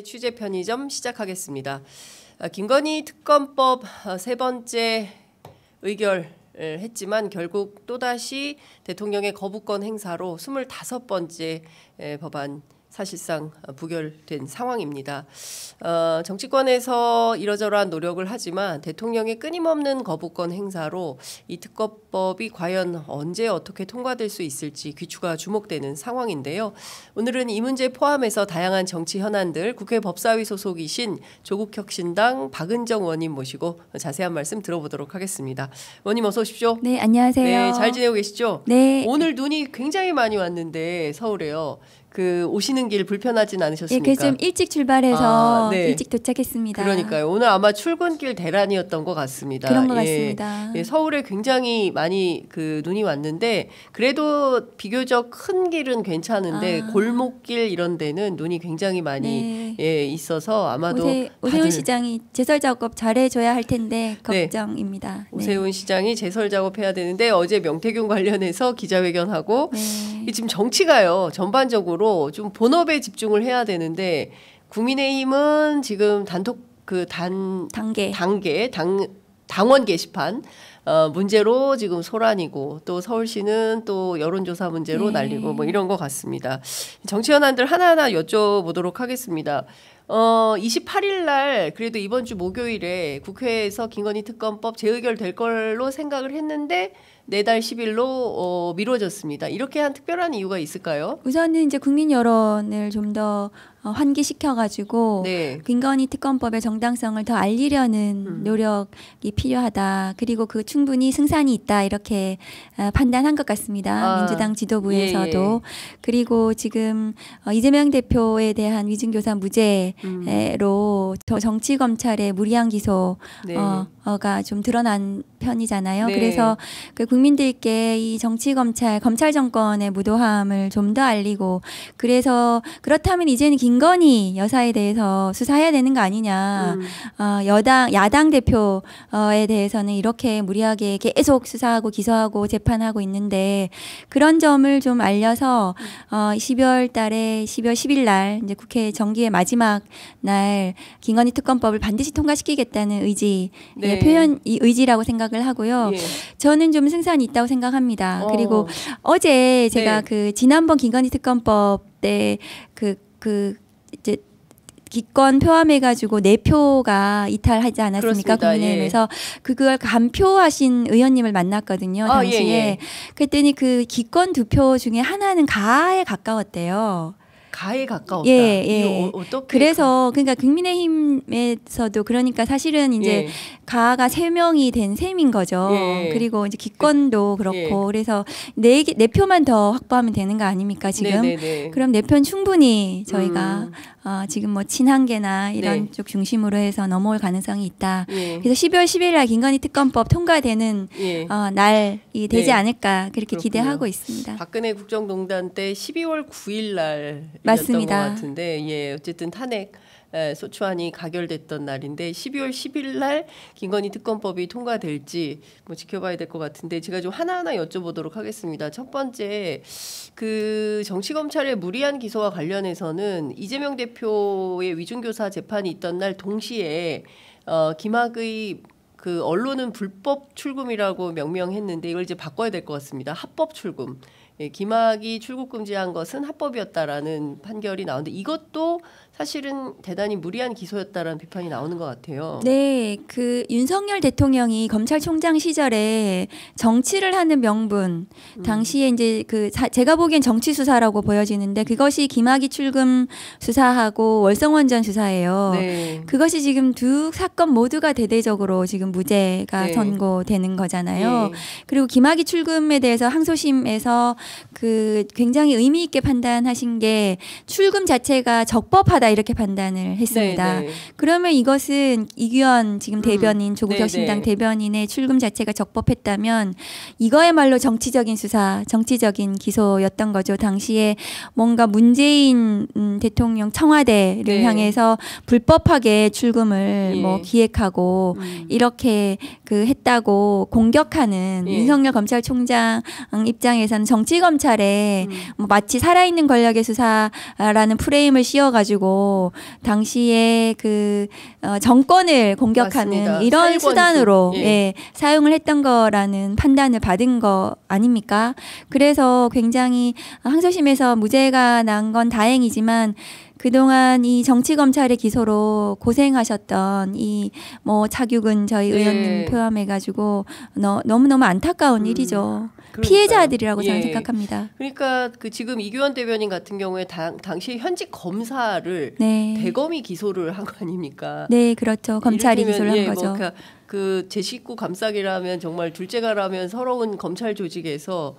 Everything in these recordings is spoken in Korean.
취재 편의점 시작하겠습니다. 김건희 특검법 세 번째 의결을 했지만 결국 또다시 대통령의 거부권 행사로 25번째 법안 사실상 부결된 상황입니다. 정치권에서 이러저러한 노력을 하지만 대통령의 끊임없는 거부권 행사로 이 특검법이 과연 언제 어떻게 통과될 수 있을지 귀추가 주목되는 상황인데요. 오늘은 이 문제 포함해서 다양한 정치 현안들 국회 법사위 소속이신 조국혁신당 박은정 의원님 모시고 자세한 말씀 들어보도록 하겠습니다. 의원님 어서 오십시오. 네, 안녕하세요. 네, 잘 지내고 계시죠? 네. 오늘 눈이 굉장히 많이 왔는데 서울에요. 오시는 길 불편하진 않으셨습니까? 예, 좀 일찍 출발해서 네. 일찍 도착했습니다. 그러니까요. 오늘 아마 출근길 대란이었던 것 같습니다. 그런 것 같습니다. 예, 서울에 굉장히 많이 눈이 왔는데 그래도 비교적 큰 길은 괜찮은데 골목길 이런 데는 눈이 굉장히 많이 있어서 아마도 오세훈 시장이 제설 작업 잘해줘야 할 텐데 걱정입니다. 네. 오세훈 시장이 제설 작업해야 되는데 어제 명태균 관련해서 기자회견하고 지금 정치가요 전반적으로 좀 본업에 집중을 해야 되는데 국민의힘은 지금 당원 게시판 문제로 지금 소란이고 또 서울시는 또 여론조사 문제로 난리고 뭐 이런 것 같습니다. 정치 현안들 하나하나 여쭤보도록 하겠습니다. 28일 날 그래도 이번 주 목요일에 국회에서 김건희 특검법 재의결될 걸로 생각을 했는데 내달 10일로 미뤄졌습니다. 이렇게 한 특별한 이유가 있을까요? 우선은 이제 국민 여론을 좀 더 환기시켜가지고 김건희 특검법의 정당성을 더 알리려는 노력이 필요하다. 그리고 그 충분히 승산이 있다 이렇게 판단한 것 같습니다. 민주당 지도부에서도. 그리고 지금 이재명 대표에 대한 위증교사 무죄로 정치검찰의 무리한 기소가 좀 드러난 편이잖아요. 그래서 그 국민들께 이 정치검찰, 검찰 정권의 무도함을 좀 더 알리고 그래서 그렇다면 이제는 김건희 여사에 대해서 수사해야 되는 거 아니냐. 야당 대표에 대해서는 이렇게 무리하게 계속 수사하고 기소하고 재판하고 있는데 그런 점을 좀 알려서 12월 10일 날 이제 국회 정기의 마지막 날 김건희 특검법을 반드시 통과시키겠다는 의지라고 생각을 하고요. 저는 좀 승산이 있다고 생각합니다. 그리고 어제 제가 지난번 김건희 특검법 때 이제 기권 포함해가지고 4표가 이탈하지 않았습니까? 국민의힘에서 그걸 감표하신 의원님을 만났거든요. 당시에. 그랬더니 그 기권 2표 중에 하나는 가에 가까웠대요. 가에 가까웠다. 어떻게? 그래서 그러니까 국민의힘에서도 그러니까 사실은 이제 가가 3명이 된 셈인 거죠. 그리고 이제 기권도 그렇고 그래서 4표만 더 확보하면 되는 거 아닙니까 지금? 그럼 4표는 충분히 저희가 지금 뭐 친한계나 이런 쪽 중심으로 해서 넘어올 가능성이 있다. 그래서 12월 10일 날 김건희 특검법 통과되는 날이 되지 않을까 그렇게 기대하고 있습니다. 박근혜 국정농단 때 12월 9일 날 맞습니다. 것 같은데 어쨌든 탄핵 소추안이 가결됐던 날인데 12월 10일 날 김건희 특검법이 통과될지 뭐 지켜봐야 될 것 같은데 제가 좀 하나하나 여쭤보도록 하겠습니다. 첫 번째 정치검찰의 무리한 기소와 관련해서는 이재명 대표의 위중교사 재판이 있던 날 동시에 김학의 언론은 불법 출금이라고 명명했는데 이걸 이제 바꿔야 될 것 같습니다. 합법 출금. 김학이 출국 금지한 것은 합법이었다라는 판결이 나오는데 이것도 사실은 대단히 무리한 기소였다라는 비판이 나오는 것 같아요. 네, 윤석열 대통령이 검찰총장 시절에 정치를 하는 명분 당시에 이제 제가 보기엔 정치 수사라고 보여지는데 그것이 김학의 출금 수사하고 월성원전 수사예요. 그것이 지금 두 사건 모두가 대대적으로 지금 무죄가 선고되는 거잖아요. 그리고 김학의 출금에 대해서 항소심에서 굉장히 의미 있게 판단하신 게 출금 자체가 적법하다 이렇게 판단을 했습니다. 그러면 이것은 이규현 지금 대변인 조국혁신당 대변인의 출금 자체가 적법했다면 이거야말로 정치적인 수사, 정치적인 기소였던 거죠. 당시에 뭔가 문재인 대통령 청와대를 향해서 불법하게 출금을 기획하고 이렇게 했다고 공격하는 윤석열 검찰총장 입장에서는 정치검찰에 마치 살아있는 권력의 수사라는 프레임을 씌워가지고 것으로 당시에 그 정권을 공격하는 맞습니다. 이런 살권수. 수단으로 예. 예, 사용을 했던 거라는 판단을 받은 거 아닙니까? 그래서 굉장히 항소심에서 무죄가 난 건 다행이지만 그동안 이 정치검찰의 기소로 고생하셨던 이 뭐 차규근 저희 네. 의원님 포함해가지고 너무너무 안타까운 일이죠. 그러니까요. 피해자들이라고 저는 예. 생각합니다. 그러니까 그 지금 이규원 대변인 같은 경우에 당시 현직 검사를 네. 대검이 기소를 한 거 아닙니까? 네, 그렇죠. 검찰이 이를테면, 기소를 한 거죠. 뭐 그 제 식구 감싸기라면 정말 둘째가라면 서러운 검찰 조직에서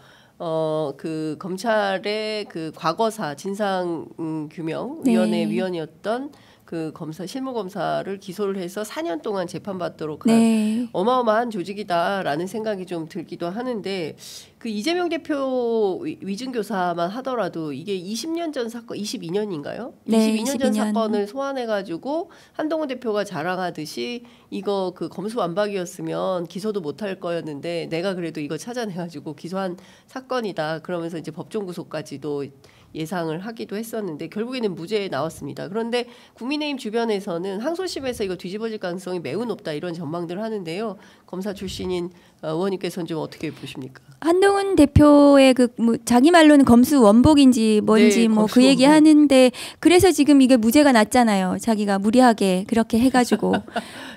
그 검찰의 그 과거사 진상 규명 위원회 네. 위원이었던 그 검사 실무 검사를 기소를 해서 4년 동안 재판받도록 한 네. 어마어마한 조직이다라는 생각이 좀 들기도 하는데 그 이재명 대표 위증교사만 하더라도 이게 20년 전 사건 22년인가요? 네, 22년 전 22년. 사건을 소환해가지고 한동훈 대표가 자랑하듯이 이거 그 검수완박이었으면 기소도 못할 거였는데 내가 그래도 이거 찾아내가지고 기소한 사건이다. 그러면서 이제 법정 구속까지도 예상을 하기도 했었는데 결국에는 무죄에 나왔습니다. 그런데 국민의힘 주변에서는 항소심에서 이거 뒤집어질 가능성이 매우 높다 이런 전망들을 하는데요. 검사 출신인 의원님께서는 좀 어떻게 보십니까? 한동훈 대표의 그 뭐 자기 말로는 검수 원복인지 뭔지 네, 뭐 검수 그 얘기 원복. 하는데 그래서 지금 이게 무죄가 났잖아요. 자기가 무리하게 그렇게 해가지고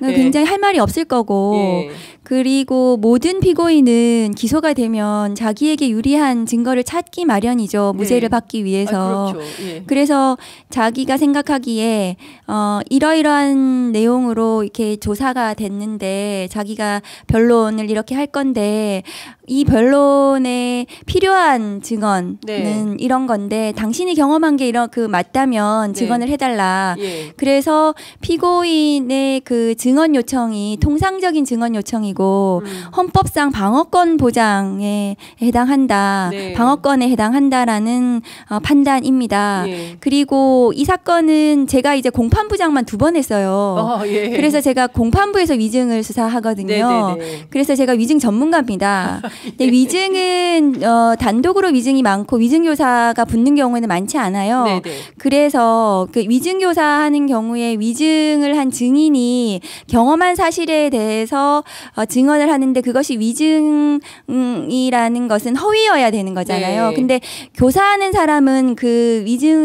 예. 굉장히 할 말이 없을 거고 예. 그리고 모든 피고인은 기소가 되면 자기에게 유리한 증거를 찾기 마련이죠. 무죄를 네. 받기 위해서. 그렇죠. 예. 그래서 자기가 생각하기에 이러이러한 내용으로 이렇게 조사가 됐는데 자기가 변론을 이렇게 할 건데 이 변론에 필요한 증언은 네. 이런 건데 당신이 경험한 게 이런 그 맞다면 네. 증언을 해달라. 예. 그래서 피고인의 그 증언 요청이 통상적인 증언 요청이고 헌법상 방어권 보장에 해당한다. 네. 방어권에 해당한다라는 판단입니다. 예. 그리고 이 사건은 제가 이제 공판부장만 2번 했어요. 예. 그래서 제가 공판부에서 위증을 수사하거든요. 네네네. 그래서 제가 위증 전문가입니다. 근데 위증은 단독으로 위증이 많고 위증교사가 붙는 경우에는 많지 않아요. 네네. 그래서 그 위증교사하는 경우에 위증을 한 증인이 경험한 사실에 대해서 증언을 하는데 그것이 위증이라는 것은 허위여야 되는 거잖아요. 네. 근데 교사하는 사람은 그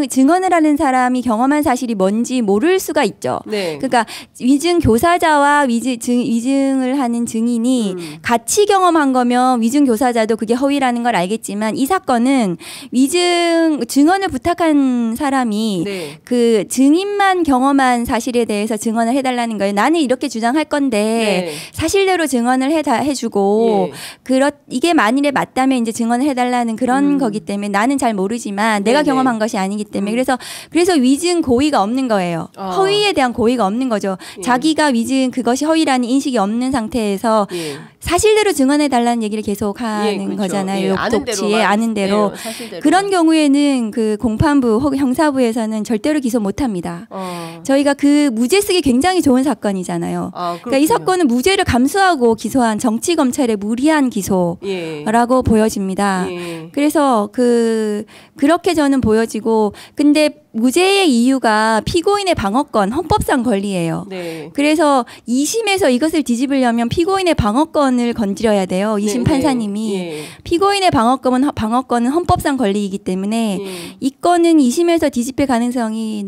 증언을 하는 사람이 경험한 사실이 뭔지 모를 수가 있죠. 네. 그러니까 위증 교사자와 위증을 하는 증인이 같이 경험한 거면 위증 교사자도 그게 허위라는 걸 알겠지만 이 사건은 증언을 부탁한 사람이 네. 그 증인만 경험한 사실에 대해서 증언을 해달라는 거예요. 나는 이렇게 주장할 건데 네. 사실대로 증언을 해주고 예. 이게 만일에 맞다면 이제 증언을 해달라는 그런 거기 때문에 나는 잘 모르지만 내가 네네. 경험한 것이 아니기 때문에 그래서 위증 고의가 없는 거예요. 허위에 대한 고의가 없는 거죠. 예. 자기가 위증 그것이 허위라는 인식이 없는 상태에서 예. 사실대로 증언해 달라는 얘기를 계속 하는 예, 그렇죠. 거잖아요. 예, 아는 욕독치에 대로만. 아는 대로. 예, 사실대로. 그런 경우에는 그 공판부 혹은 형사부에서는 절대로 기소 못합니다. 저희가 그 무죄 쓰기 굉장히 좋은 사건이잖아요. 그러니까 이 사건은 무죄를 감수하고 기소한 정치 검찰의 무리한 기소라고 예. 보여집니다. 예. 그래서 그렇게 저는 보여지고 근데 무죄의 이유가 피고인의 방어권, 헌법상 권리예요. 네. 그래서 2심에서 이것을 뒤집으려면 피고인의 방어권을 건드려야 돼요. 2심 네, 판사님이. 예. 피고인의 방어권은 헌법상 권리이기 때문에 예. 이 건은 2심에서 뒤집힐 가능성이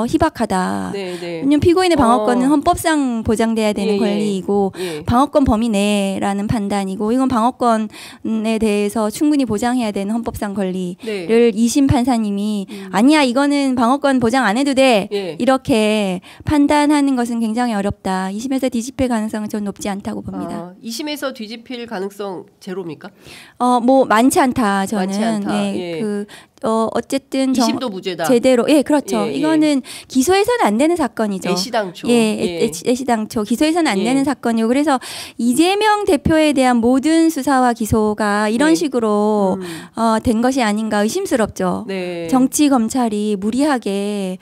희박하다. 네, 네. 왜냐하면 피고인의 방어권은 헌법상 보장돼야 되는 예, 권리이고 예. 방어권 범위 내라는 판단이고 이건 방어권에 대해서 충분히 보장해야 되는 헌법상 권리를 네. 2심 판사님이 아니야 이거는 방어권 보장 안 해도 돼 예. 이렇게 판단하는 것은 굉장히 어렵다. 2심에서 뒤집힐 가능성은 좀 높지 않다고 봅니다. 2심에서 뒤집힐 가능성 제로입니까? 뭐 많지 않다 저는. 많지 않다. 네, 예. 어쨌든 2심도 무죄다. 제대로 그렇죠. 예, 예. 이거는 기소해서는 안 되는 사건이죠. 애시당초. 애시당초 기소해서는 안 예. 되는 사건이고 그래서 이재명 대표에 대한 모든 수사와 기소가 이런 네. 식으로 된 것이 아닌가 의심스럽죠. 네. 정치 검찰이 무리하게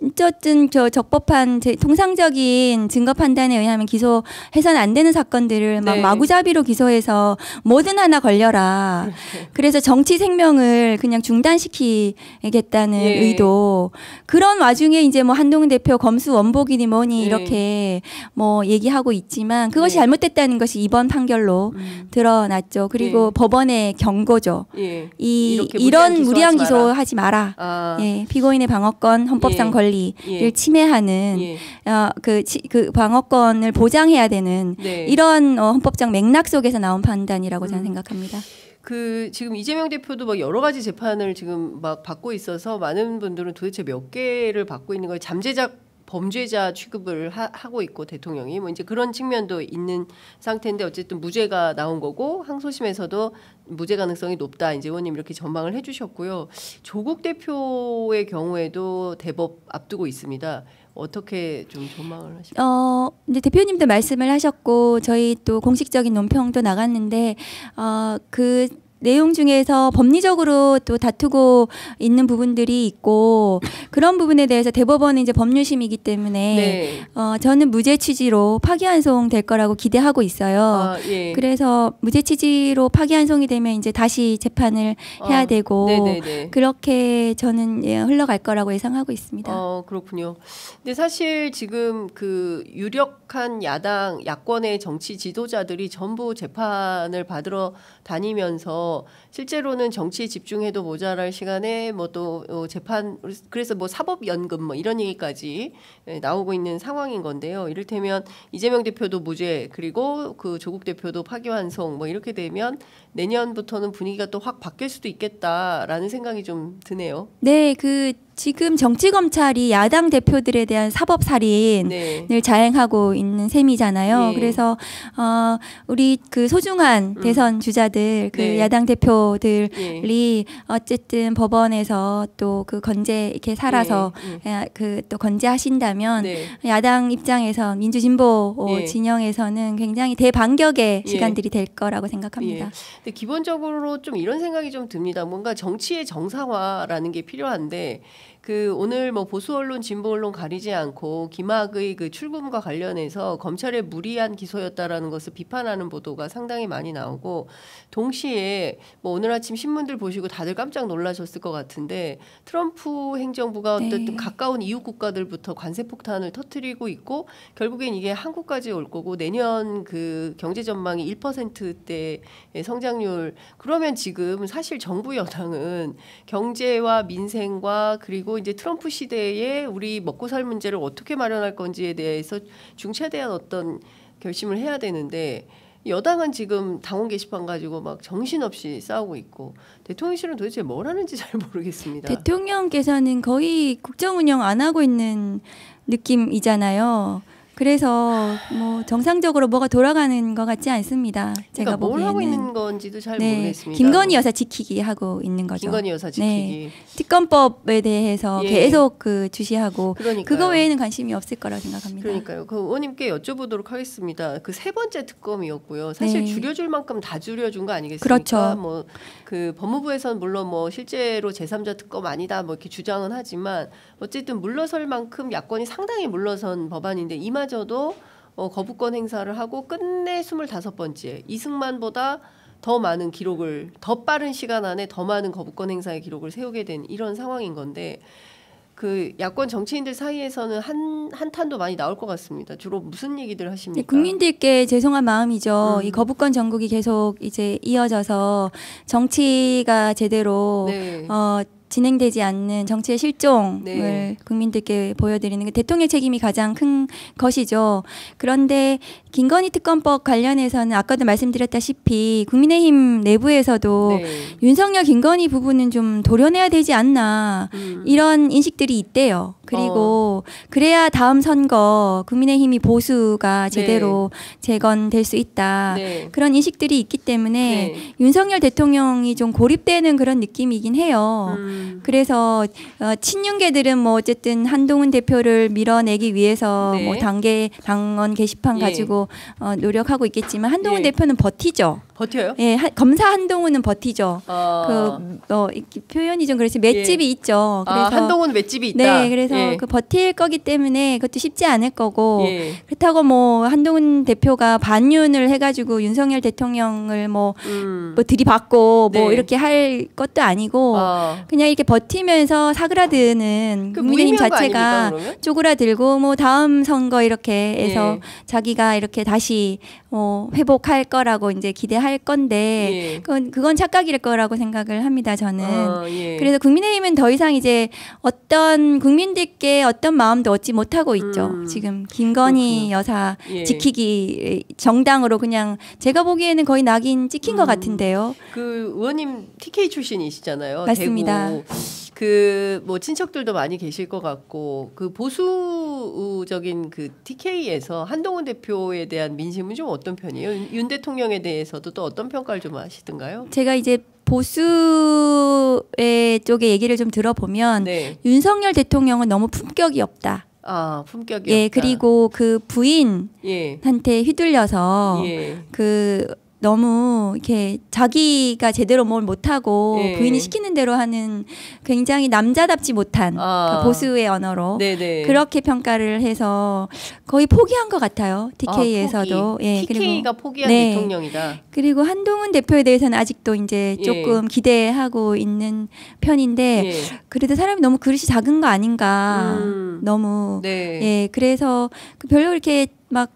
어쨌든 저 적법한 통상적인 증거 판단에 의하면 기소해서는 안 되는 사건들을 막 마구잡이로 기소해서 뭐든 하나 걸려라. 그래서 정치 생명을 그냥 중단시키겠다는 의도. 그런 와중에 이제 뭐 한동훈 대표 검수 원복이니 뭐니 이렇게 뭐 얘기하고 있지만 그것이 잘못됐다는 것이 이번 판결로 드러났죠. 그리고 법원의 경고죠. 이런 무리한 기소하지 마라. 피고인의 방어권, 헌법상 권리를 침해하는 그 방어권을 보장해야 되는 이런 헌법적 맥락 속에서 나온 판단이라고 저는 생각합니다. 지금 이재명 대표도 막 여러 가지 재판을 지금 막 받고 있어서 많은 분들은 도대체 몇 개를 받고 있는 거예요. 잠재적 범죄자 취급을 하고 있고 대통령이 뭐 이제 그런 측면도 있는 상태인데 어쨌든 무죄가 나온 거고 항소심에서도 무죄 가능성이 높다. 이제 의원님 이렇게 전망을 해주셨고요. 조국 대표의 경우에도 대법 앞두고 있습니다. 어떻게 좀 전망을 하십니까? 이제 대표님도 말씀을 하셨고 저희 또 공식적인 논평도 나갔는데 그 내용 중에서 법리적으로 또 다투고 있는 부분들이 있고 그런 부분에 대해서 대법원은 이제 법률심이기 때문에 저는 무죄 취지로 파기환송 될 거라고 기대하고 있어요. 그래서 무죄 취지로 파기환송이 되면 이제 다시 재판을 해야 되고 그렇게 저는 흘러갈 거라고 예상하고 있습니다. 그렇군요. 근데 사실 지금 그 유력한 야권의 정치 지도자들이 전부 재판을 받으러 다니면서 실제로는 정치에 집중해도 모자랄 시간에 뭐 또 재판 그래서 뭐 사법연금 뭐 이런 얘기까지 나오고 있는 상황인 건데요. 이를테면 이재명 대표도 무죄 그리고 그 조국 대표도 파기환송 뭐 이렇게 되면 내년부터는 분위기가 또 확 바뀔 수도 있겠다라는 생각이 좀 드네요. 네, 지금 정치검찰이 야당 대표들에 대한 사법살인을 자행하고 있는 셈이잖아요. 그래서 우리 그 소중한 대선 주자들, 그 야당 대표들이 어쨌든 법원에서 또 그 건재 이렇게 살아서 그 또 건재하신다면 야당 입장에서 민주진보 진영에서는 굉장히 대반격의 시간들이 될 거라고 생각합니다. 근데 기본적으로 좀 이런 생각이 좀 듭니다. 뭔가 정치의 정상화라는 게 필요한데 오늘 뭐 보수 언론, 진보 언론 가리지 않고 김학의 그 출금과 관련해서 검찰의 무리한 기소였다라는 것을 비판하는 보도가 상당히 많이 나오고 동시에 뭐 오늘 아침 신문들 보시고 다들 깜짝 놀라셨을 것 같은데 트럼프 행정부가 어쨌든 가까운 이웃 국가들부터 관세 폭탄을 터뜨리고 있고 결국엔 이게 한국까지 올 거고 내년 그 경제 전망이 1%대의 성장률 그러면 지금 사실 정부 여당은 경제와 민생과 그리고 이제 트럼프 시대에 우리 먹고 살 문제를 어떻게 마련할 건지에 대해서 중차대한 어떤 결심을 해야 되는데 여당은 지금 당원 게시판 가지고 막 정신없이 싸우고 있고 대통령실은 도대체 뭘 하는지 잘 모르겠습니다. 대통령께서는 거의 국정 운영 안 하고 있는 느낌이잖아요. 그래서 뭐 정상적으로 뭐가 돌아가는 것 같지 않습니다. 제가 뭘 보기에는. 하고 있는 건지도 잘 모르겠습니다. 김건희 여사 지키기 하고 있는 거죠. 김건희 여사 지키기. 특검법에 대해서 계속 주시하고 그러니까요. 그거 외에는 관심이 없을 거라고 생각합니다. 그러니까요. 의원님께 여쭤보도록 하겠습니다. 그 세 번째 특검이었고요. 사실 줄여줄 만큼 다 줄여준 거 아니겠습니까? 그렇죠. 뭐 그 법무부에서는 물론 뭐 실제로 제3자 특검 아니다 뭐 이렇게 주장은 하지만 어쨌든 물러설 만큼 야권이 상당히 물러선 법안인데 이마저도 거부권 행사를 하고 끝내 25번째 이승만보다 더 많은 기록을 더 빠른 시간 안에 더 많은 거부권 행사의 기록을 세우게 된 이런 상황인 건데 그 야권 정치인들 사이에서는 한탄도 많이 나올 것 같습니다. 주로 무슨 얘기들 하십니까? 국민들께 죄송한 마음이죠. 이 거부권 전국이 계속 이제 이어져서 정치가 제대로 진행되지 않는 정치의 실종을 국민들께 보여드리는 게 대통령 책임이 가장 큰 것이죠. 그런데 김건희 특검법 관련해서는 아까도 말씀드렸다시피 국민의힘 내부에서도 윤석열 김건희 부분은 좀 도려내야 되지 않나 이런 인식들이 있대요. 그리고 그래야 다음 선거 국민의힘이 보수가 제대로 재건될 수 있다. 그런 인식들이 있기 때문에 윤석열 대통령이 좀 고립되는 그런 느낌이긴 해요. 그래서 친윤계들은 뭐 어쨌든 한동훈 대표를 밀어내기 위해서 네. 뭐 당원 게시판 가지고 노력하고 있겠지만 한동훈 대표는 버티죠. 버텨요? 예, 검사 한동훈은 버티죠. 표현이 좀 그렇지 맷집이 있죠. 그래서 한동훈 맷집이 있다. 네, 그래서 그 버틸 거기 때문에 그것도 쉽지 않을 거고 그렇다고 뭐 한동훈 대표가 반윤을 해가지고 윤석열 대통령을 뭐 들이받고 뭐 이렇게 할 것도 아니고 그냥 이렇게 버티면서 사그라드는 국민의힘 자체가 아닙니까, 쪼그라들고 뭐 다음 선거 이렇게 해서 자기가 이렇게 다시 회복할 거라고 이제 기대할 건데 그건 착각일 거라고 생각을 합니다. 저는. 그래서 국민의힘은 더 이상 이제 어떤 국민들께 어떤 마음도 얻지 못하고 있죠. 지금 김건희 여사 지키기 정당으로 그냥 제가 보기에는 거의 낙인 찍힌 것 같은데요. 그 의원님 TK 출신이시잖아요. 맞습니다. 대구. 그 뭐 친척들도 많이 계실 것 같고 그 보수적인 그 TK에서 한동훈 대표에 대한 민심은 좀 어떤 편이에요? 윤 대통령에 대해서도 또 어떤 평가를 좀 하시던가요? 제가 이제 보수의 쪽의 얘기를 좀 들어보면 윤석열 대통령은 너무 품격이 없다. 품격이 예, 없다. 그리고 그 부인한테 휘둘려서 그 너무 이렇게 자기가 제대로 뭘 못하고 부인이 시키는 대로 하는 굉장히 남자답지 못한 그 보수의 언어로 그렇게 평가를 해서 거의 포기한 것 같아요. TK에서도. TK가 포기한 대통령이다. 그리고 한동훈 대표에 대해서는 아직도 이제 조금 기대하고 있는 편인데 그래도 사람이 너무 그릇이 작은 거 아닌가. 너무. 그래서 별로 이렇게 막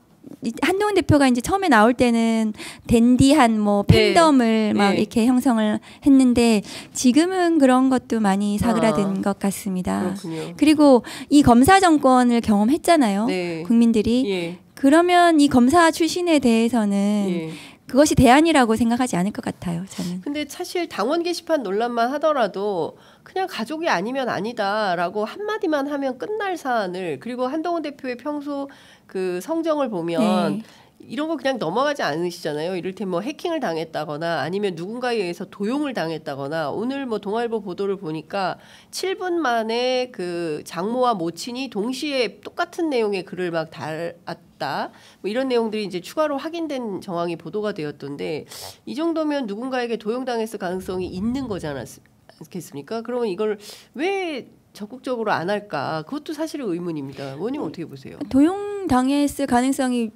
한동훈 대표가 이제 처음에 나올 때는 댄디한 뭐 팬덤을 막 이렇게 형성을 했는데 지금은 그런 것도 많이 사그라든 것 같습니다. 그렇군요. 그리고 이 검사 정권을 경험했잖아요. 국민들이. 그러면 이 검사 출신에 대해서는 그것이 대안이라고 생각하지 않을 것 같아요. 저는. 근데 사실 당원 게시판 논란만 하더라도 그냥 가족이 아니면 아니다라고 한마디만 하면 끝날 사안을 그리고 한동훈 대표의 평소 그 성정을 보면 이런 거 그냥 넘어가지 않으시잖아요. 이를테면 뭐 해킹을 당했다거나 아니면 누군가에 의해서 도용을 당했다거나 오늘 뭐 동아일보 보도를 보니까 7분 만에 그 장모와 모친이 동시에 똑같은 내용의 글을 막 달았다. 뭐 이런 내용들이 이제 추가로 확인된 정황이 보도가 되었던데 이 정도면 누군가에게 도용당했을 가능성이 있는 거지 않겠습니까? 그러면 이걸 왜 적극적으로 안 할까? 그것도 사실 의문입니다. 의원님 어떻게 보세요? 도용당했을 가능성이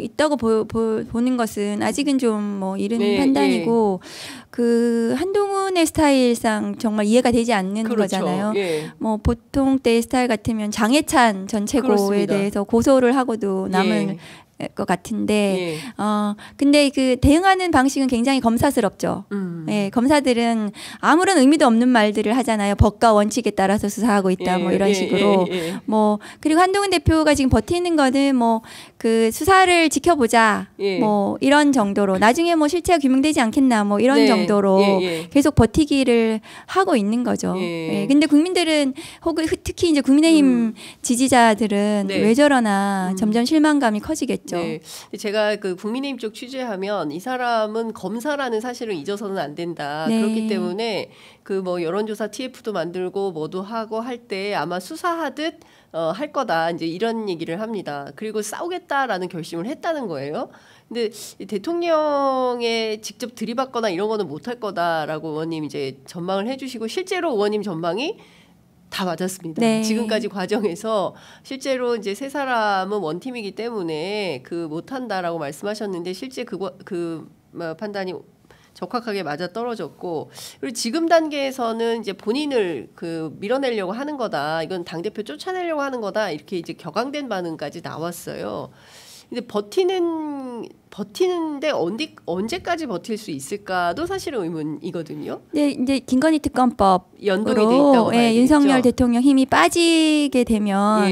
있다고 보는 것은 아직은 좀 뭐 이른 판단이고 그 한동훈의 스타일상 정말 이해가 되지 않는 거잖아요. 뭐 보통 때의 스타일 같으면 장해찬 전 최고에 대해서 고소를 하고도 남을 것 같은데 근데 그 대응하는 방식은 굉장히 검사스럽죠. 검사들은 아무런 의미도 없는 말들을 하잖아요. 법과 원칙에 따라서 수사하고 있다 뭐 이런 식으로 뭐 그리고 한동훈 대표가 지금 버티는 거는 뭐 그 수사를 지켜보자 뭐 이런 정도로 나중에 뭐 실체가 규명되지 않겠나 뭐 이런 정도로 계속 버티기를 하고 있는 거죠. 근데 국민들은 혹은 특히 이제 국민의힘 지지자들은 왜 저러나 점점 실망감이 커지겠죠. 제가 그 국민의힘 쪽 취재하면 이 사람은 검사라는 사실을 잊어서는 안 된다. 그렇기 때문에 그 뭐 여론조사 TF도 만들고 뭐도 하고 할 때 아마 수사하듯 할 거다. 이제 이런 얘기를 합니다. 그리고 싸우겠다라는 결심을 했다는 거예요. 근데 대통령에 직접 들이받거나 이런 거는 못할 거다라고 의원님 이제 전망을 해주시고 실제로 의원님 전망이 다 맞았습니다. 지금까지 과정에서 실제로 이제 세 사람은 원팀이기 때문에 그 못한다라고 말씀하셨는데 실제 그 판단이 적확하게 맞아 떨어졌고 그리고 지금 단계에서는 이제 본인을 그 밀어내려고 하는 거다. 이건 당대표 쫓아내려고 하는 거다. 이렇게 이제 격앙된 반응까지 나왔어요. 근데 버티는데 언제까지 버틸 수 있을까도 사실은 의문이거든요. 네, 이제 김건희 특검법 연동이 돼 있다고 봐야겠죠. 윤석열 대통령 힘이 빠지게 되면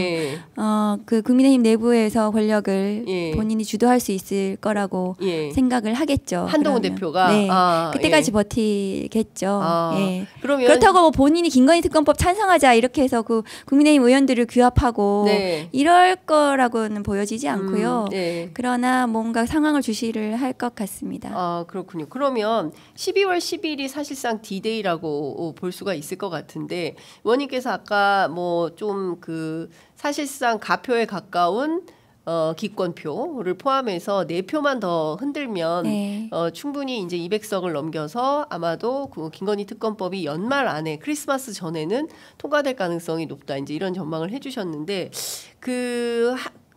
그 국민의힘 내부에서 권력을 본인이 주도할 수 있을 거라고 생각을 하겠죠. 한동훈 그러면. 대표가 그때까지 버티겠죠. 그러면 그렇다고 뭐 본인이 김건희 특검법 찬성하자 이렇게 해서 그 국민의힘 의원들을 규합하고 이럴 거라고는 보여지지 않고요. 같아요. 네. 그러나 뭔가 상황을 주시를 할 것 같습니다. 아, 그렇군요. 그러면 12월 10일이 사실상 D-Day라고 볼 수가 있을 것 같은데 의원님께서 아까 뭐 좀 그 사실상 가표에 가까운 기권표를 포함해서 4표만 더 흔들면 네. 충분히 이제 200석을 넘겨서 아마도 그 김건희 특검법이 연말 안에 크리스마스 전에는 통과될 가능성이 높다. 이제 이런 전망을 해주셨는데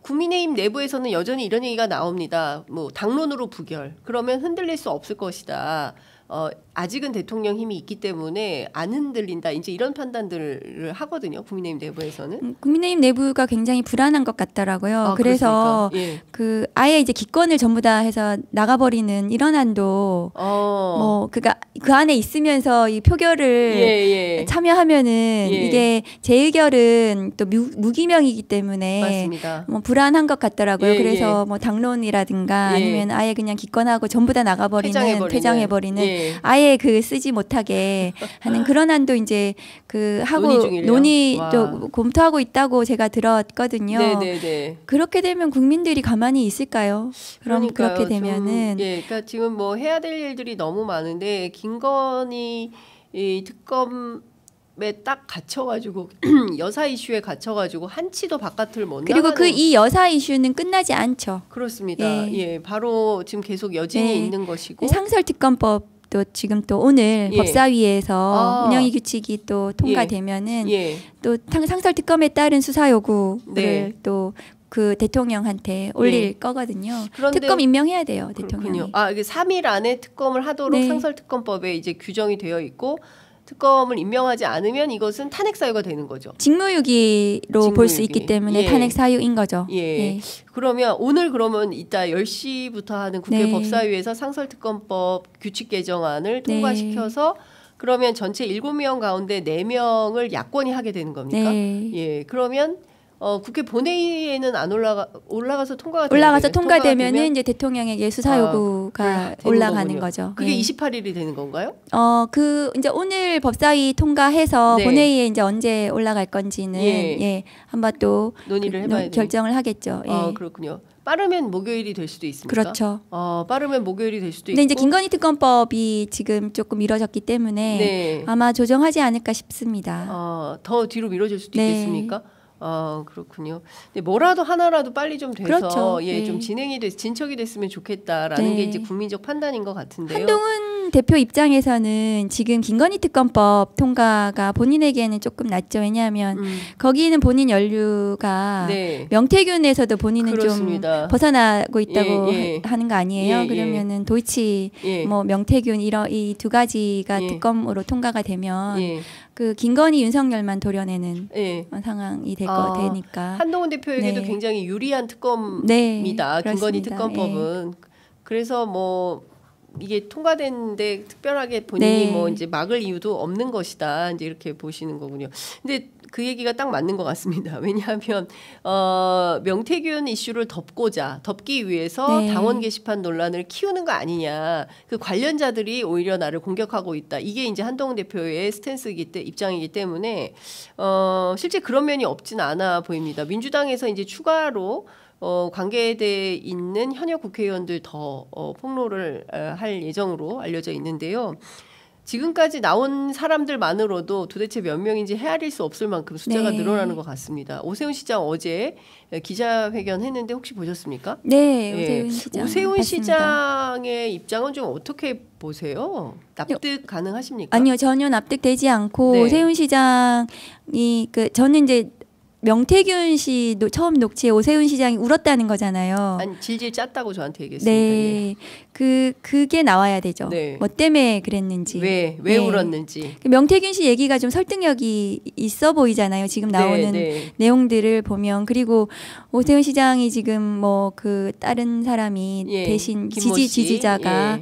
국민의힘 내부에서는 여전히 이런 얘기가 나옵니다. 뭐 당론으로 부결. 그러면 흔들릴 수 없을 것이다. 아직은 대통령 힘이 있기 때문에 안 흔들린다. 이제 이런 판단들을 하거든요. 국민의힘 내부에서는. 국민의힘 내부가 굉장히 불안한 것 같더라고요. 그래서 예. 그 아예 이제 기권을 전부 다 해서 나가버리는 이런 한도 뭐 그 안에 있으면서 이 표결을 참여하면은 이게 재의결은 또 무기명이기 때문에 맞습니다. 뭐 불안한 것 같더라고요. 그래서 뭐 당론이라든가 아니면 아예 그냥 기권하고 전부 다 나가버리는 퇴장해버리는 아예 그 쓰지 못하게 하는 그런 한도 이제 그 하고 논의 또 검토하고 있다고 제가 들었거든요. 네네네. 그렇게 되면 국민들이 가만히 있을까요? 그럼 그렇게 되면은 그러니까 지금 뭐 해야 될 일들이 너무 많은데 김건희 이 특검에 딱 갇혀가지고 여사 이슈에 갇혀가지고 한치도 바깥을 못 그리고 나가는 이 여사 이슈는 끝나지 않죠. 그렇습니다. 바로 지금 계속 여진이 있는 것이고 상설특검법 또 지금 또 오늘 법사위에서 운영위 규칙이 또 통과되면은 또 상설특검에 따른 수사 요구를 또 그 대통령한테 올릴 거거든요. 특검 임명해야 돼요, 대통령이. 이게 3일 안에 특검을 하도록 상설특검법에 이제 규정이 되어 있고 특검을 임명하지 않으면 이것은 탄핵 사유가 되는 거죠. 직무유기로 볼 수 있기 때문에 탄핵 사유인 거죠. 그러면 오늘 그러면 이따 10시부터 하는 국회 법사위에서 상설특검법 규칙 개정안을 통과시켜서 그러면 전체 7명 가운데 4명을 야권이 하게 되는 겁니까? 그러면 국회 본회의에는 안 올라가서 통과되면은 이제 대통령에게 수사 요구가 올라가는 거죠. 그게 28일이 되는 건가요? 그 이제 오늘 법사위 통과해서 본회의에 이제 언제 올라갈 건지는 한번 또 논의를 해봐야 결정을 하겠죠. 그렇군요. 빠르면 목요일이 될 수도 있습니까? 그렇죠. 빠르면 목요일이 될 수도 있고. 근데 이제 김건희 특검법이 지금 조금 미뤄졌기 때문에 아마 조정하지 않을까 싶습니다. 더 뒤로 미뤄질 수도 있겠습니까? 그렇군요. 근데 뭐라도 하나라도 빨리 좀 돼서 좀 진척이 됐으면 좋겠다라는 게 이제 국민적 판단인 것 같은데요. 한동훈 대표 입장에서는 지금 김건희 특검법 통과가 본인에게는 조금 낫죠. 왜냐하면 거기는 본인 연루가 명태균에서도 본인은 그렇습니다. 좀 벗어나고 있다고 하는 거 아니에요? 그러면은 도이치 뭐 명태균 이 두 가지가 특검으로 통과가 되면 그 김건희 윤석열만 도려내는 상황이 되니까 한동훈 대표에게도 굉장히 유리한 특검입니다. 김건희 특검법은 그래서 뭐 이게 통과됐는데 특별하게 본인이 뭐 이제 막을 이유도 없는 것이다. 이제 이렇게 보시는 거군요. 근데 그 얘기가 딱 맞는 것 같습니다. 왜냐하면 명태균 이슈를 덮기 위해서 당원 게시판 논란을 키우는 거 아니냐. 그 관련자들이 오히려 나를 공격하고 있다. 이게 이제 한동훈 대표의 입장이기 때문에 실제 그런 면이 없진 않아 보입니다. 민주당에서 이제 추가로 관계돼 있는 현역 국회의원들 더 폭로를 할 예정으로 알려져 있는데요. 지금까지 나온 사람들만으로도 도대체 몇 명인지 헤아릴 수 없을 만큼 숫자가 늘어나는 것 같습니다. 오세훈 시장 어제 기자회견 했는데 혹시 보셨습니까? 네, 오세훈 시장의 입장은 좀 어떻게 보세요? 납득 가능하십니까? 아니요, 전혀 납득되지 않고 오세훈 시장이 저는 이제 명태균 씨 처음 녹취에 오세훈 시장이 울었다는 거잖아요. 아니 질질 짰다고 저한테 얘기했습니다. 그게 나와야 되죠. 뭐 때문에 그랬는지. 왜 울었는지. 명태균 씨 얘기가 좀 설득력이 있어 보이잖아요. 지금 나오는 내용들을 보면. 그리고 오세훈 시장이 지금 뭐 그 다른 사람이 대신 지지자가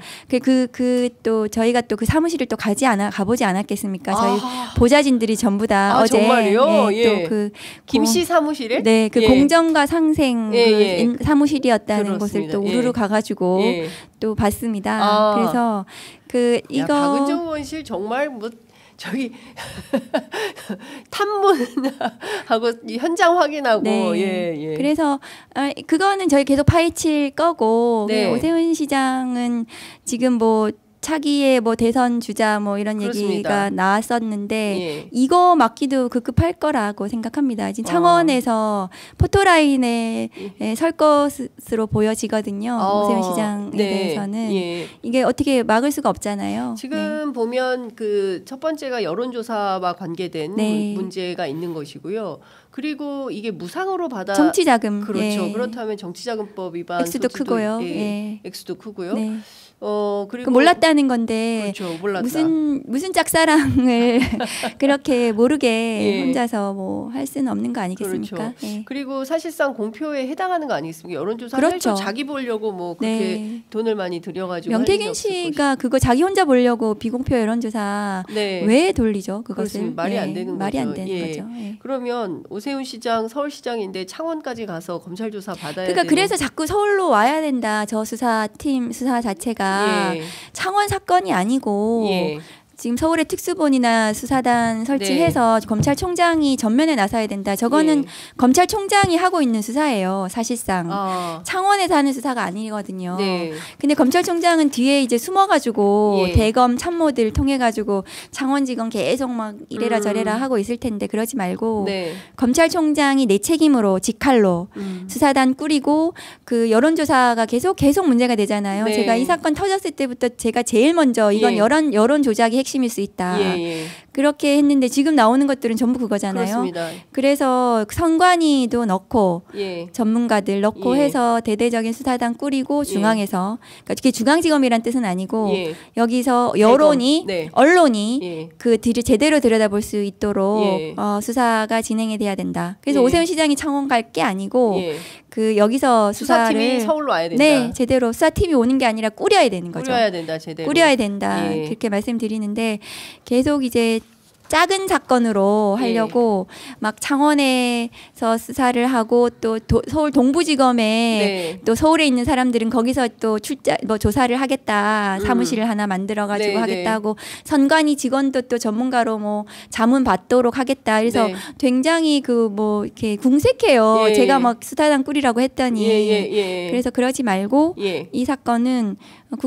또 저희가 또 그 사무실을 또 가보지 않았겠습니까? 저희 보좌진들이 전부 다 어제 정말요? 또 김씨 사무실에? 그 공정과 상생 사무실이었다는 곳을 또 우르르 가가지고 또 봤습니다. 그래서 이거 박은정 의원실 정말 뭐 저기 탐문하고 현장 확인하고 네. 예. 그래서 그거는 저희 계속 파헤칠 거고 네. 오세훈 시장은 지금 뭐 차기의 뭐 대선 주자 뭐 이런 그렇습니다. 얘기가 나왔었는데 이거 맡기도 급급할 거라고 생각합니다. 지금 창원에서 포토라인에 설 것으로 보여지거든요. 오세훈 시장에 대해서는 이게 어떻게 막을 수가 없잖아요. 지금 보면 그 첫 번째가 여론조사와 관계된 문제가 있는 것이고요. 그리고 이게 무상으로 받아 정치자금 그렇죠. 그렇다면 정치자금법 위반 액수도 크고요. 액수도 크고요. 네. 그리고 몰랐다는 건데 그렇죠, 몰랐다. 무슨 짝사랑을 그렇게 모르게 혼자서 뭐 할 수는 없는 거 아니겠습니까? 그렇죠. 그리고 사실상 공표에 해당하는 거 아니겠습니까? 여론조사 그렇죠. 해서 자기 보려고 뭐 그렇게 돈을 많이 들여가지고 명태균 씨가 그거 자기 혼자 보려고 비공표 여론조사 왜 돌리죠? 그것을 말이 안 되는 말이 거죠. 안 되는 거죠. 그러면 오세훈 시장 서울시장인데 창원까지 가서 검찰 조사 받아야 그러니까 그래서 자꾸 서울로 와야 된다. 저 수사 자체가 창원 사건이 아니고 지금 서울의 특수본이나 수사단 설치해서 검찰총장이 전면에 나서야 된다. 저거는 검찰총장이 하고 있는 수사예요. 사실상 창원에서 하는 수사가 아니거든요. 근데 검찰총장은 뒤에 이제 숨어가지고 대검 참모들 통해가지고 창원지검 계속 막 이래라 저래라 하고 있을 텐데 그러지 말고 검찰총장이 내 책임으로 직할로 수사단 꾸리고 그 여론조사가 계속 문제가 되잖아요. 제가 이 사건 터졌을 때부터 제가 제일 먼저 이건 여론 조작이 핵심일 수 있다. 그렇게 했는데 지금 나오는 것들은 전부 그거잖아요. 그렇습니다. 그래서 선관위도 넣고 전문가들 넣고 해서 대대적인 수사단 꾸리고 중앙에서 그러니까 그게 중앙지검이란 뜻은 아니고 여기서 여론이 언론이 그 뒤를 제대로 들여다볼 수 있도록 수사가 진행이 돼야 된다. 그래서 오세훈 시장이 창원 갈 게 아니고 그 여기서 수사팀이 서울로 와야 된다. 네, 제대로 수사팀이 오는 게 아니라 꾸려야 되는 거죠. 꾸려야 된다, 제대로. 꾸려야 된다. 그렇게 말씀드리는데 계속 이제 작은 사건으로 하려고 막 창원에서 수사를 하고 또 서울 동부지검에 또 서울에 있는 사람들은 거기서 또 조사를 하겠다. 사무실을 하나 만들어 가지고 하겠다고 선관위 직원도 또 전문가로 뭐 자문 받도록 하겠다. 그래서 굉장히 그 뭐 이렇게 궁색해요. 제가 막 수사단 꾸리라고 했더니 그래서 그러지 말고 이 사건은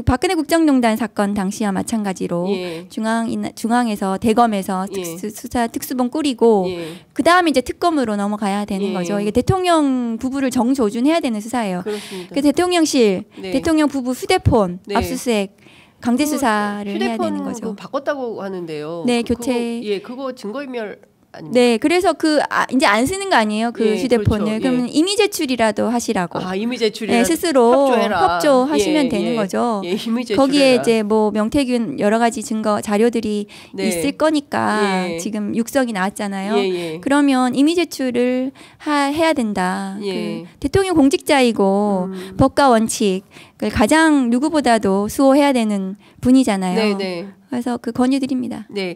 박근혜 국정농단 사건 당시와 마찬가지로 중앙에서 대검에서 수사 특수본 꾸리고 그 다음에 이제 특검으로 넘어가야 되는 거죠. 이게 대통령 부부를 정조준해야 되는 수사예요. 그 대통령실, 대통령 부부 휴대폰 압수수색 강제 수사를 해야 되는 거죠. 바꿨다고 하는데요. 네, 교체. 그거 증거인멸. 아닙니까? 네, 그래서 이제 안 쓰는 거 아니에요, 그 휴대폰을. 그렇죠. 그러면 이미 제출이라도 하시라고. 이미 제출이라 스스로 협조하시면 되는 거죠. 이미 거기에 이제 뭐 명태균 여러 가지 증거 자료들이 있을 거니까 지금 육성이 나왔잖아요. 그러면 이미 제출을 해야 된다. 그 대통령 공직자이고 법과 원칙을 가장 누구보다도 수호해야 되는 분이잖아요. 그래서 그 권유드립니다. 네.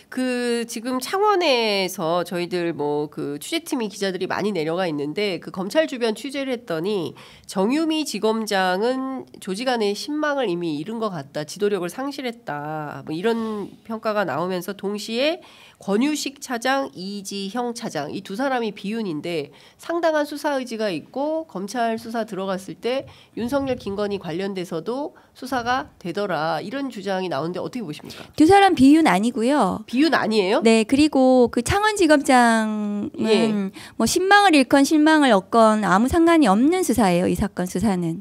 그 지금 창원에서 저희들 뭐 그 취재팀이 기자들이 많이 내려가 있는데 그 검찰 주변 취재를 했더니 정유미 지검장은 조직 안의 신망을 이미 잃은 것 같다. 지도력을 상실했다. 뭐 이런 평가가 나오면서 동시에 권유식 차장, 이지형 차장 이 두 사람이 비윤인데 상당한 수사 의지가 있고 검찰 수사 들어갔을 때 윤석열, 김건희 관련돼서도 수사가 되더라 이런 주장이 나오는데 어떻게 보십니까? 두 사람 비윤 아니고요. 비윤 아니에요? 네, 그리고 그 창원지검장은 뭐 신망을 잃건 실망을 얻건 아무 상관이 없는 수사예요. 이 사건 수사는.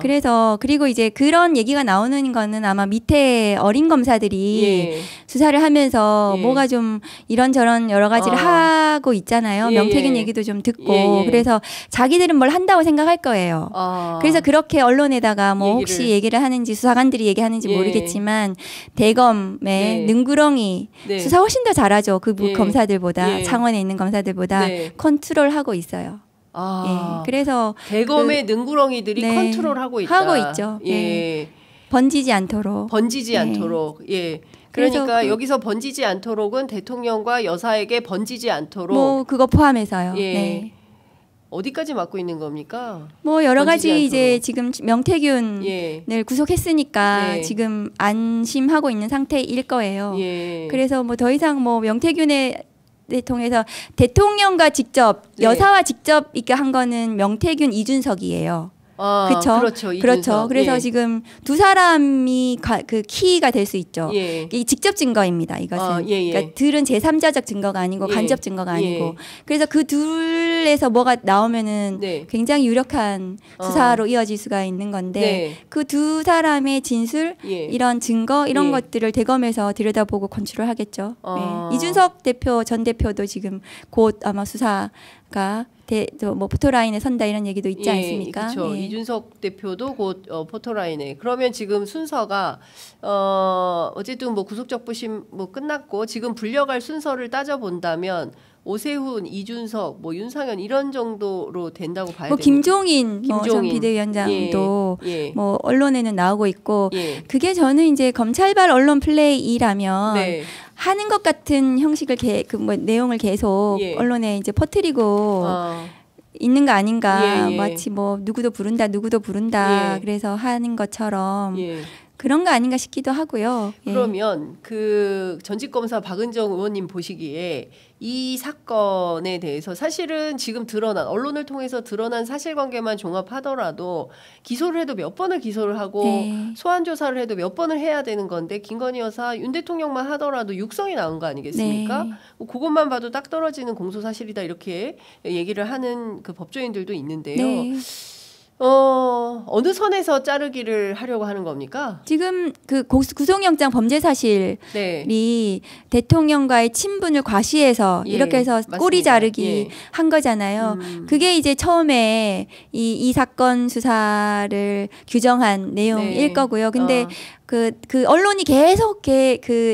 그래서 그리고 이제 그런 얘기가 나오는 거는 아마 밑에 어린 검사들이 수사를 하면서 뭐가 좀 이런저런 여러 가지를 하고 있잖아요. 명태균 얘기도 좀 듣고 그래서 자기들은 뭘 한다고 생각할 거예요. 그래서 그렇게 언론에다가 뭐 혹시 얘기를 하는지 수사관들이 얘기하는지 모르겠지만 대검의 능구렁이 수사 훨씬 더 잘하죠. 그 검사들보다 창원에 있는 검사들보다 컨트롤하고 있어요. 그래서 대검의 능구렁이들이 컨트롤하고 있다. 하고 있죠. 번지지 않도록. 그러니까 여기서 번지지 않도록은 대통령과 여사에게 번지지 않도록. 뭐 그거 포함해서요. 어디까지 맡고 있는 겁니까? 뭐 여러 가지 이제 지금 명태균을 구속했으니까 지금 안심하고 있는 상태일 거예요. 그래서 뭐 더 이상 뭐 명태균에 통해서 대통령과 직접 여사와 직접 이렇게 한 거는 명태균, 이준석이에요. 그렇죠. 그렇죠. 그래서 지금 두 사람이 그 키가 될 수 있죠. 이 직접 증거입니다. 이것은 그러니까 들은 제3자적 증거가 아니고 간접 증거가 아니고 그래서 그 둘에서 뭐가 나오면은 굉장히 유력한 수사로 이어질 수가 있는 건데 그 두 사람의 진술, 이런 증거 이런 것들을 대검에서 들여다보고 건축을 하겠죠. 이준석 대표 전 대표도 지금 곧 아마 수사가 뭐 포토라인에 선다 이런 얘기도 있지 않습니까? 그렇죠. 이준석 대표도 곧 포토라인에. 그러면 지금 순서가 어쨌든 뭐 구속적부심 뭐 끝났고 지금 불려갈 순서를 따져본다면 오세훈, 이준석, 뭐 윤상현 이런 정도로 된다고 봐야 됩니다. 김종인 전 비대위원장도 뭐 언론에는 나오고 있고 그게 저는 이제 검찰발 언론 플레이라면 하는 것 같은 형식을 뭐 내용을 계속 언론에 이제 퍼뜨리고 있는 거 아닌가. 마치 뭐 누구도 부른다 그래서 하는 것처럼 그런 거 아닌가 싶기도 하고요. 그러면 그 전직 검사 박은정 의원님 보시기에 이 사건에 대해서 사실은 지금 드러난 언론을 통해서 드러난 사실관계만 종합하더라도 기소를 해도 몇 번을 기소를 하고 소환 조사를 해도 몇 번을 해야 되는 건데 김건희 여사 윤 대통령만 하더라도 육성이 나온 거 아니겠습니까? 그것만 봐도 딱 떨어지는 공소 사실이다 이렇게 얘기를 하는 그 법조인들도 있는데요. 어느 선에서 자르기를 하려고 하는 겁니까? 지금 그 구속영장 범죄 사실이 대통령과의 친분을 과시해서 이렇게 해서 맞습니다. 꼬리 자르기 한 거잖아요. 그게 이제 처음에 이 사건 수사를 규정한 내용일 거고요. 근데 그 언론이 계속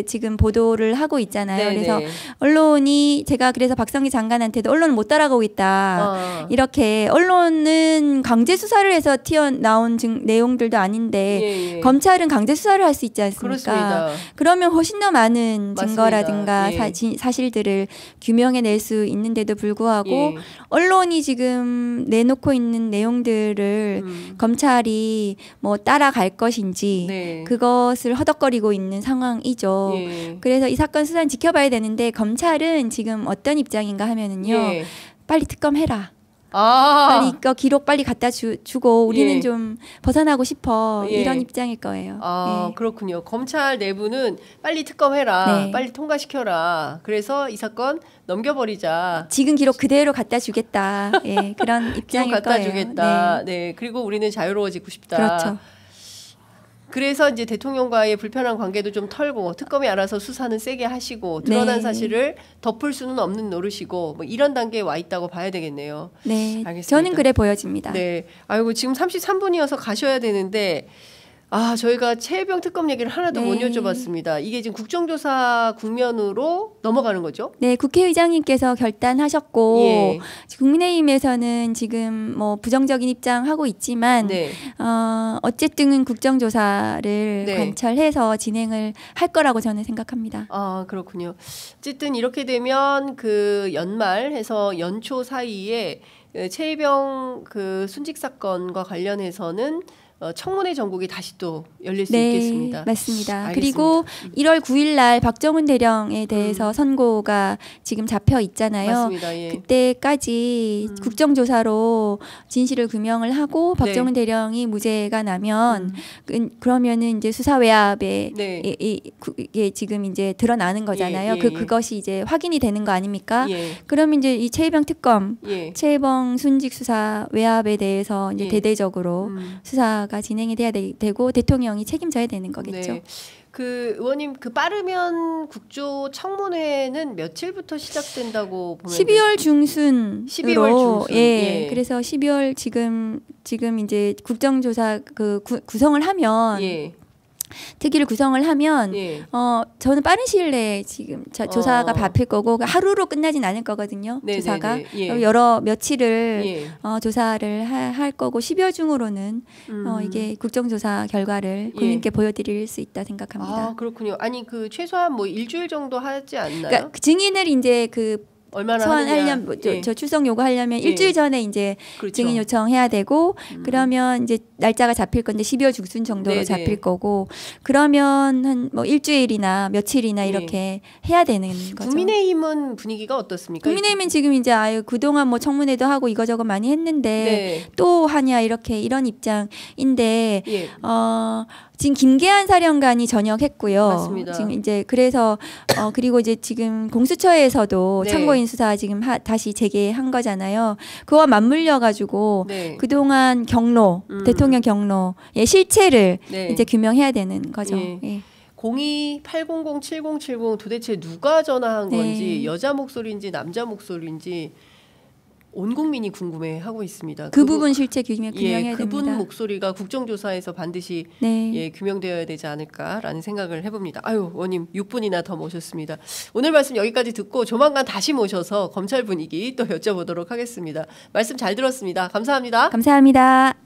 지금 보도를 하고 있잖아요. 그래서 언론이 제가 그래서 박성기 장관한테도 언론은 못 따라가고 있다. 이렇게 언론은 강제 수사를 해서 튀어나온 내용들도 아닌데 검찰은 강제 수사를 할 수 있지 않습니까? 그렇습니다. 그러면 훨씬 더 많은 증거라든가 사실들을 규명해낼 수 있는데도 불구하고 언론이 지금 내놓고 있는 내용들을 검찰이 뭐 따라갈 것인지 그것을 허덕거리고 있는 상황이죠. 그래서 이 사건 수사는 지켜봐야 되는데 검찰은 지금 어떤 입장인가 하면은요. 빨리 특검해라. 빨리 이거 기록 빨리 갖다 주고 우리는 좀 벗어나고 싶어 이런 입장일 거예요. 그렇군요. 검찰 내부는 빨리 특검해라. 빨리 통과시켜라. 그래서 이 사건 넘겨버리자. 지금 기록 그대로 갖다 주겠다. 그런 입장일 갖다 거예요. 주겠다. 그리고 우리는 자유로워지고 싶다. 그렇죠. 그래서 이제 대통령과의 불편한 관계도 좀 털고 특검이 알아서 수사는 세게 하시고 드러난 사실을 덮을 수는 없는 노릇이고 뭐 이런 단계에 와 있다고 봐야 되겠네요. 네, 알겠습니다. 저는 그래 보여집니다. 네, 아이고 지금 33분이어서 가셔야 되는데 저희가 최혜병 특검 얘기를 하나도 못 여쭤봤습니다. 이게 지금 국정조사 국면으로 넘어가는 거죠? 네, 국회의장님께서 결단하셨고 국민의힘에서는 지금 뭐 부정적인 입장하고 있지만 어쨌든 국정조사를 관철해서 진행을 할 거라고 저는 생각합니다. 그렇군요. 어쨌든 이렇게 되면 그 연말해서 연초 사이에 최혜병 그 순직 사건과 관련해서는 청문회 전국이 다시 또 열릴 수 있겠습니다. 맞습니다. 그리고 1월 9일 날 박정훈 대령에 대해서 선고가 지금 잡혀 있잖아요. 맞습니다. 그때까지 국정조사로 진실을 규명을 하고 박정훈 대령이 무죄가 나면 그러면은 이제 수사 외압에 이게 지금 이제 드러나는 거잖아요. 그것이 이제 확인이 되는 거 아닙니까? 그러면 이제 이 최혜병 특검, 최혜병 순직 수사 외압에 대해서 이제 대대적으로 수사가 진행이 돼야 되고 대통령이 책임져야 되는 거겠죠. 그 의원님 그 빠르면 국조 청문회는 며칠부터 시작된다고 보면 12월 중순으로 12월 중순. 그래서 12월 지금 이제 국정조사 그 구성을 하면 특위를 구성을 하면 저는 빠른 시일 내에 지금 조사가 잡힐 거고 하루로 끝나진 않을 거거든요. 조사가 여러 며칠을 조사를 할 거고 12월 중으로는 이게 국정조사 결과를 국민께 보여드릴 수 있다 생각합니다. 그렇군요. 아니 그 최소한 뭐 일주일 정도 하지 않나요? 그러니까 그 증인을 이제 얼마나 소환하려면 예. 저 출석 요구하려면 일주일 전에 이제 그렇죠. 증인 요청해야 되고 그러면 이제 날짜가 잡힐 건데 12월 중순 정도로 네네. 잡힐 거고 그러면 한 뭐 일주일이나 며칠이나 이렇게 해야 되는 거죠. 국민의힘은 분위기가 어떻습니까? 국민의힘은 지금 이제 아유 그동안 뭐 청문회도 하고 이거저거 많이 했는데 또 하냐 이런 입장인데 예. 지금 김계한 사령관이 전역했고요. 맞습니다. 지금 이제 그래서 그리고 이제 지금 공수처에서도 참고인 수사 지금 다시 재개한 거잖아요. 그와 맞물려 가지고 그동안 경로 대통령 경로의 실체를 이제 규명해야 되는 거죠. 예. 02-800-7070 도대체 누가 전화한 건지 여자 목소리인지 남자 목소리인지 온 국민이 궁금해하고 있습니다. 그 부분 실체 규명해야 그분 됩니다. 목소리가 국정조사에서 반드시 규명되어야 되지 않을까라는 생각을 해봅니다. 아유, 원님 6분이나 더 모셨습니다. 오늘 말씀 여기까지 듣고 조만간 다시 모셔서 검찰 분위기 또 여쭤보도록 하겠습니다. 말씀 잘 들었습니다. 감사합니다. 감사합니다.